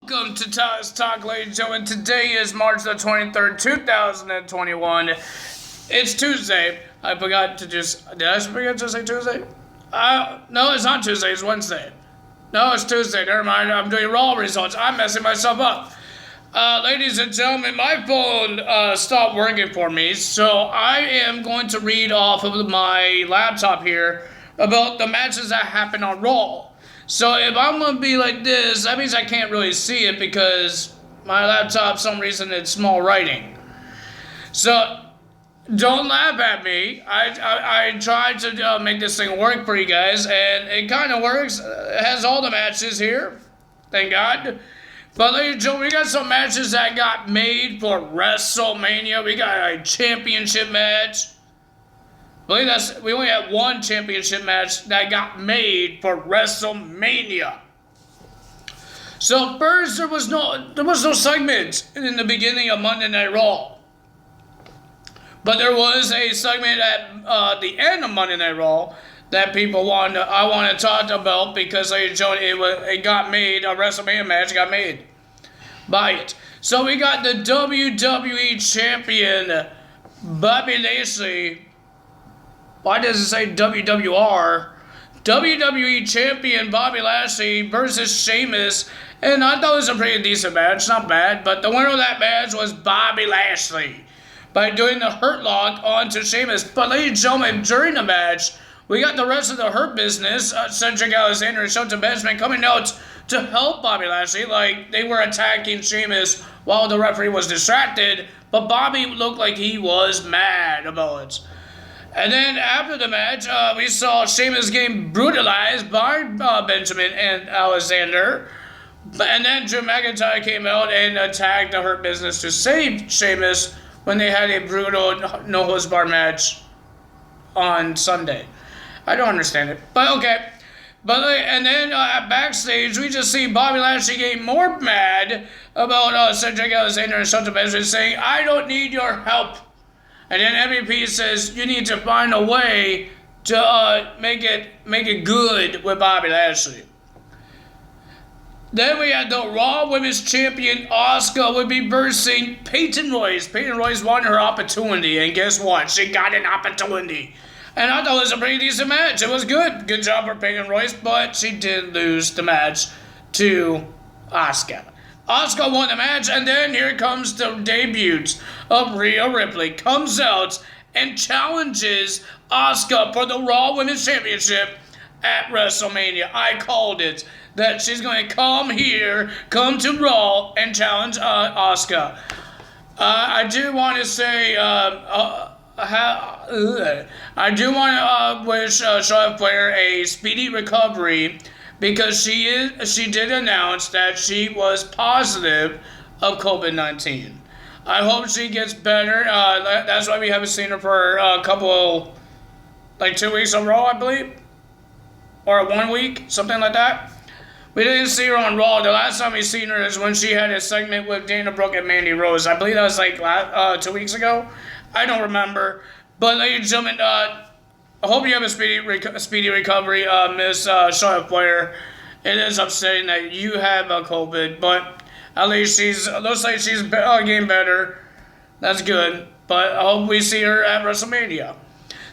Welcome to Toss Talk, ladies and gentlemen. Today is March the 23rd, 2021. It's Tuesday. I forgot to did I forget to say Tuesday? No, it's not Tuesday, it's Wednesday. No, it's Tuesday, never mind. I'm doing raw results. I'm messing myself up. Ladies and gentlemen, my phone stopped working for me, so I am going to read off of my laptop here about the matches that happened on Raw. So if I'm going to be like this, that means I can't really see it because my laptop, for some reason, it's small writing. So don't laugh at me. I tried to make this thing work for you guys, and it kind of works. It has all the matches here, thank God. But ladies and gentlemen, we got some matches that got made for WrestleMania. We got a championship match. I believe we only had one championship match that got made for WrestleMania. So first, there was no segment in the beginning of Monday Night Raw, but there was a segment at the end of Monday Night Raw that I want to talk about because it got made. A WrestleMania match got made by it. So we got the WWE champion Bobby Lashley. Why does it say WWR? WWE Champion Bobby Lashley versus Sheamus. And I thought it was a pretty decent match. Not bad. But the winner of that match was Bobby Lashley by doing the Hurt Lock onto Sheamus. But ladies and gentlemen, during the match, we got the rest of the Hurt Business, Cedric Alexander and Shelton Benjamin, coming out to help Bobby Lashley. Like, they were attacking Sheamus while the referee was distracted. But Bobby looked like he was mad about it. And then after the match, we saw Sheamus getting brutalized by Benjamin and Alexander. And then Drew McIntyre came out and attacked the Hurt Business to save Sheamus when they had a brutal no-holds-barred match on Sunday. I don't understand it, but okay. And then backstage, we just see Bobby Lashley getting more mad about Cedric Alexander and Shelton Benjamin saying, "I don't need your help." And then MVP says, you need to find a way to make it good with Bobby Lashley. Then we had the Raw Women's Champion, Asuka, would be versing Peyton Royce. Peyton Royce won her opportunity, and guess what? She got an opportunity. And I thought it was a pretty decent match. It was good. Good job for Peyton Royce, but she did lose the match to Asuka. Asuka won the match, and then here comes the debut of Rhea Ripley. Comes out and challenges Asuka for the Raw Women's Championship at WrestleMania. I called it. That she's going to come to Raw and challenge Asuka. I do want to say, I do want to wish Charlotte Flair a speedy recovery, because she did announce that she was positive of COVID-19. I hope she gets better. That's why we haven't seen her for a couple, 2 weeks on Raw, I believe. Or 1 week, something like that. We didn't see her on Raw. The last time we seen her is when she had a segment with Dana Brooke and Mandy Rose. I believe that was 2 weeks ago. I don't remember. But ladies and gentlemen, I hope you have a speedy recovery, Miss Charlotte Flair. It is upsetting that you have COVID, but at least looks like she's getting better. That's good. But I hope we see her at WrestleMania.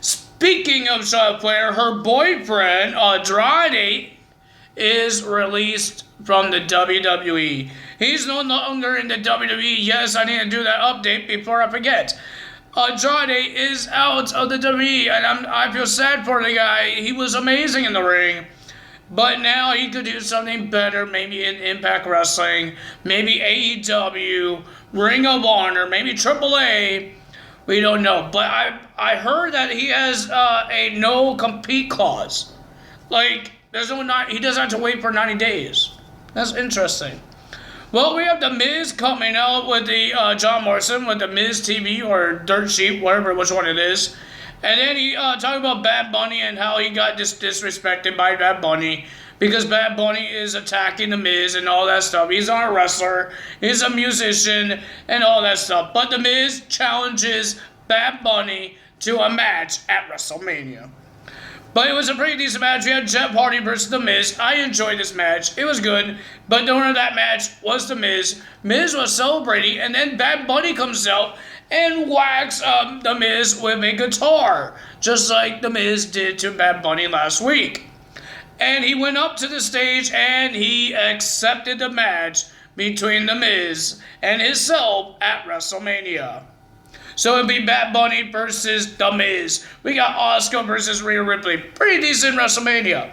Speaking of Charlotte Flair, her boyfriend, Andrade, is released from the WWE. He's no longer in the WWE. Yes, I need to do that update before I forget. Andrade is out of the WWE, and I feel sad for the guy. He was amazing in the ring, but now he could do something better, maybe in Impact Wrestling, maybe AEW, Ring of Honor, maybe AAA. We don't know, but I heard that he has a no-compete clause. He doesn't have to wait for 90 days. That's interesting. Well, we have The Miz coming out with the John Morrison with The Miz TV or Dirt Sheet, which one it is. And then he talked about Bad Bunny and how he got disrespected by Bad Bunny because Bad Bunny is attacking The Miz and all that stuff. He's not a wrestler, he's a musician and all that stuff. But The Miz challenges Bad Bunny to a match at WrestleMania. But it was a pretty decent match. We had Jeff Hardy versus The Miz. I enjoyed this match. It was good. But the winner of that match was The Miz. Miz was celebrating, and then Bad Bunny comes out and whacks The Miz with a guitar, just like The Miz did to Bad Bunny last week. And he went up to the stage and he accepted the match between The Miz and himself at WrestleMania. So it'd be Bad Bunny versus The Miz. We got Asuka versus Rhea Ripley. Pretty decent WrestleMania.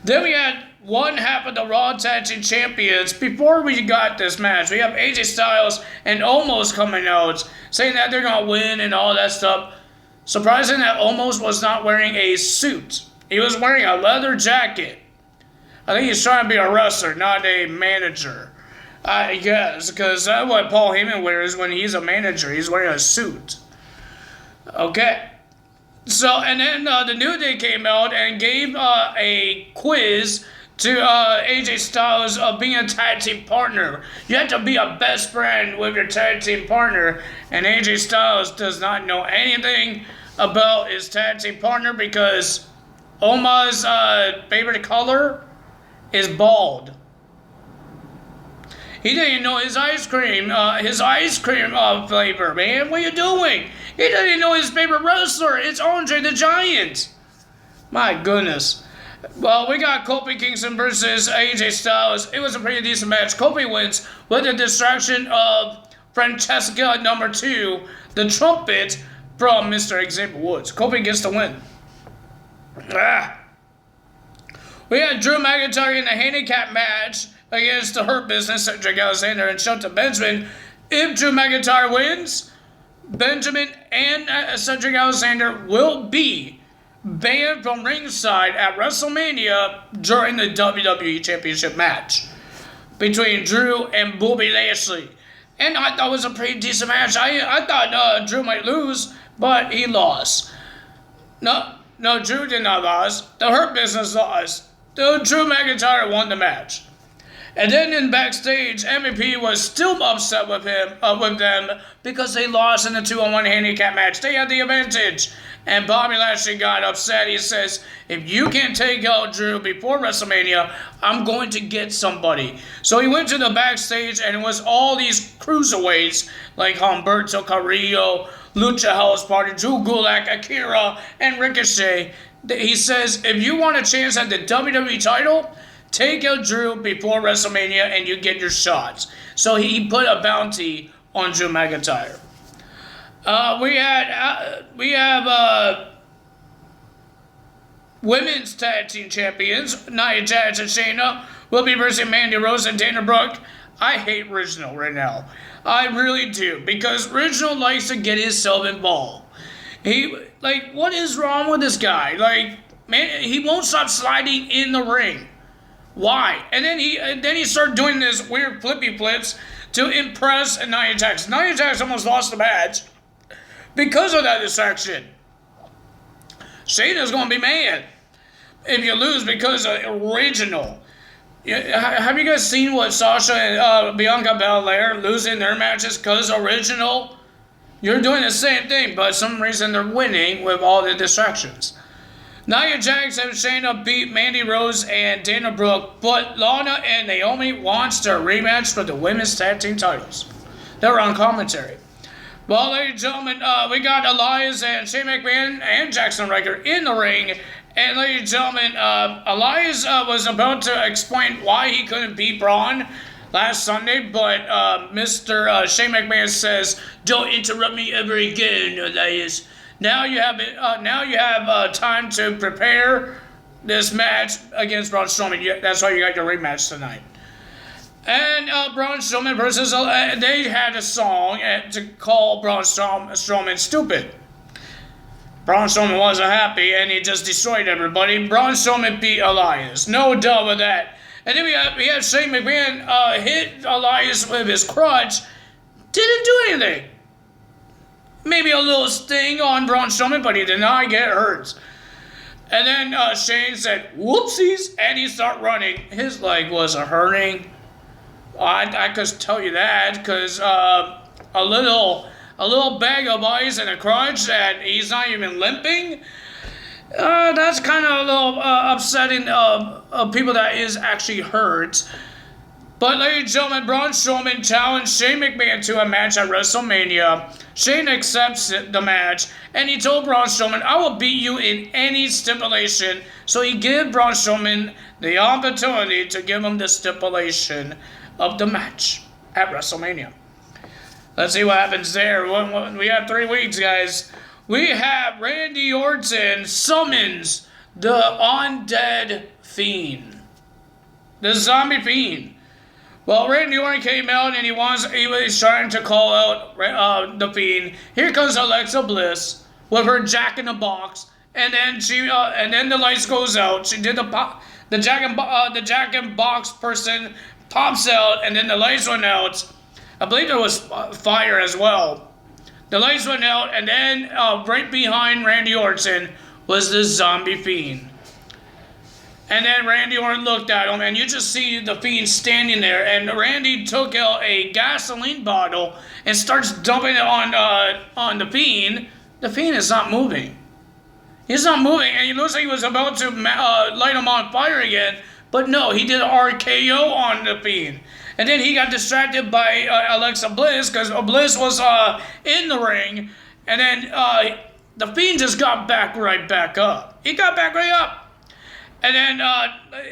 Then we had one half of the Raw Tag Team Champions. Before we got this match, we have AJ Styles and Omos coming out, saying that they're going to win and all that stuff. Surprising that Omos was not wearing a suit. He was wearing a leather jacket. I think he's trying to be a wrestler, not a manager. I guess, because that's what Paul Heyman wears when he's a manager. He's wearing a suit. Okay. So, and then the New Day came out and gave a quiz to AJ Styles of being a tag team partner. You have to be a best friend with your tag team partner. And AJ Styles does not know anything about his tag team partner because Oma's favorite color is bald. He didn't even know his ice cream flavor, man. What are you doing? He didn't even know his favorite wrestler. It's Andre the Giant. My goodness. Well, we got Kofi Kingston versus AJ Styles. It was a pretty decent match. Kofi wins with the distraction of Francesca number 2, the trumpet from Mr. Xavier Woods. Kofi gets the win. We had Drew McIntyre in a handicap match against the Hurt Business, Cedric Alexander and Shelton Benjamin. If Drew McIntyre wins, Benjamin and Cedric Alexander will be banned from ringside at WrestleMania during the WWE Championship match between Drew and Bobby Lashley. And I thought it was a pretty decent match. I thought Drew might lose, but he lost. No, Drew did not lose. The Hurt Business lost. Drew McIntyre won the match. And then in backstage, MVP was still upset with them because they lost in the 2-on-1 handicap match. They had the advantage. And Bobby Lashley got upset. He says, if you can't take out Drew before WrestleMania, I'm going to get somebody. So he went to the backstage and it was all these cruiserweights like Humberto Carrillo, Lucha House Party, Drew Gulak, Akira, and Ricochet. He says, if you want a chance at the WWE title, take out Drew before WrestleMania and you get your shots. So he put a bounty on Drew McIntyre. We have women's tag team champions. Nia Jax and Shayna will be versus Mandy Rose and Dana Brooke. I hate Reginald right now. I really do. Because Reginald likes to get himself involved. What is wrong with this guy? Man, he won't stop sliding in the ring. Why? And then he started doing this weird flippy flips to impress Nia Jax. Nia Jax almost lost the match because of that distraction. Shayna's going to be mad if you lose because of original. Have you guys seen what Sasha and Bianca Belair losing their matches because original? You're doing the same thing, but for some reason they're winning with all the distractions. Nia Jax and Shayna beat Mandy Rose and Dana Brooke, but Lana and Naomi wants their rematch for the women's tag team titles. They were on commentary. Well, ladies and gentlemen, we got Elias and Shane McMahon and Jackson Ryker in the ring. And ladies and gentlemen, Elias was about to explain why he couldn't beat Braun last Sunday, but Mr. Shane McMahon says, "Don't interrupt me ever again, Elias. Now you have time to prepare this match against Braun Strowman. That's why you got your rematch tonight." And Braun Strowman versus they had a song to call Braun Strowman stupid. Braun Strowman wasn't happy and he just destroyed everybody. Braun Strowman beat Elias. No doubt with that. And then we had Shane McMahon hit Elias with his crutch. Didn't do anything. Maybe a little sting on Braun Strowman, but he did not get hurt. And then Shane said, "Whoopsies," and he started running. His leg wasn't hurting. I could tell you that because a little bag of ice and a crutch that he's not even limping. That's kind of a little upsetting of people that is actually hurt. But ladies and gentlemen, Braun Strowman challenged Shane McMahon to a match at WrestleMania. Shane accepts the match, and he told Braun Strowman, "I will beat you in any stipulation." So he gave Braun Strowman the opportunity to give him the stipulation of the match at WrestleMania. Let's see what happens there. We have 3 weeks, guys. We have Randy Orton summons the Undead Fiend. The Zombie Fiend. Well, Randy Orton came out and he was trying to call out the Fiend. Here comes Alexa Bliss with her Jack in the Box, and then the lights goes out. She did the Jack in Box person pops out, and then the lights went out. I believe there was fire as well. The lights went out, and then right behind Randy Orton was the Zombie Fiend. And then Randy Orton looked at him, and you just see the Fiend standing there. And Randy took out a gasoline bottle and starts dumping it on the Fiend. The Fiend is not moving. He's not moving, and he looks like he was about to light him on fire again. But no, he did an RKO on the Fiend. And then he got distracted by Alexa Bliss, because Bliss was in the ring. And then the Fiend just got right back up. He got back right up. And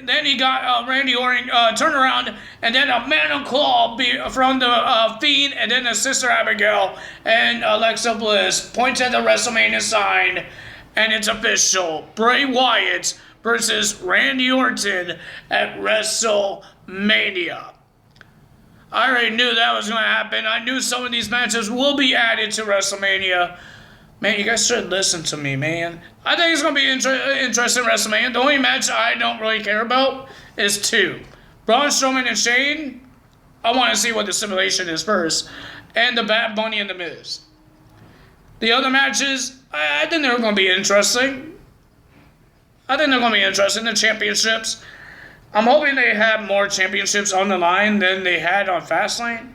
then he got Randy Orton turn around, and then a Man Claw from the Fiend, and then the Sister Abigail and Alexa Bliss points at the WrestleMania sign, and it's official. Bray Wyatt versus Randy Orton at WrestleMania. I already knew that was going to happen. I knew some of these matches will be added to WrestleMania. Man, you guys should listen to me, man. I think it's going to be interesting WrestleMania. The only match I don't really care about is 2. Braun Strowman and Shane. I want to see what the simulation is first. And the Bad Bunny and The Miz. The other matches, I think they're going to be interesting. The championships. I'm hoping they have more championships on the line than they had on Fastlane.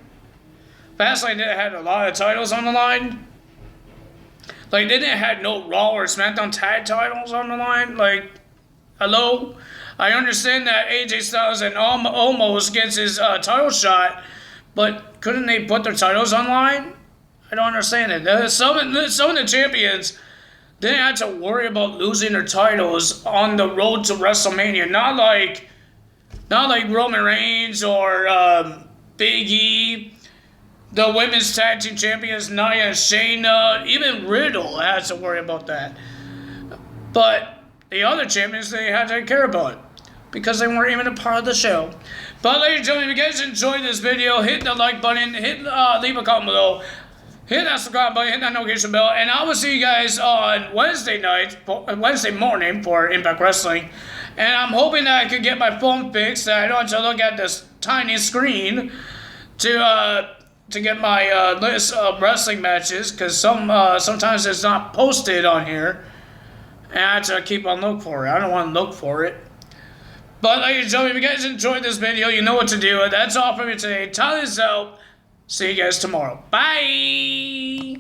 Fastlane had a lot of titles on the line. Like, they didn't have no Raw or SmackDown tag titles on the line. Like, hello? I understand that AJ Styles and almost gets his title shot, but couldn't they put their titles online? I don't understand it. Some of the champions didn't have to worry about losing their titles on the road to WrestleMania. Not like Roman Reigns or Big E. The women's tag team champions, Nia and Shayna, even Riddle has to worry about that. But the other champions, they had to care about it because they weren't even a part of the show. But ladies and gentlemen, if you guys enjoyed this video, hit the like button, leave a comment below, hit that subscribe button, hit that notification bell, and I will see you guys on Wednesday morning for Impact Wrestling. And I'm hoping that I could get my phone fixed, that I don't have to look at this tiny screen to get my list of wrestling matches, because sometimes it's not posted on here, and I have to keep on look for it. I don't want to look for it. But ladies and gentlemen, if you guys enjoyed this video, you know what to do. That's all for me today. Tyler's out. See you guys tomorrow. Bye!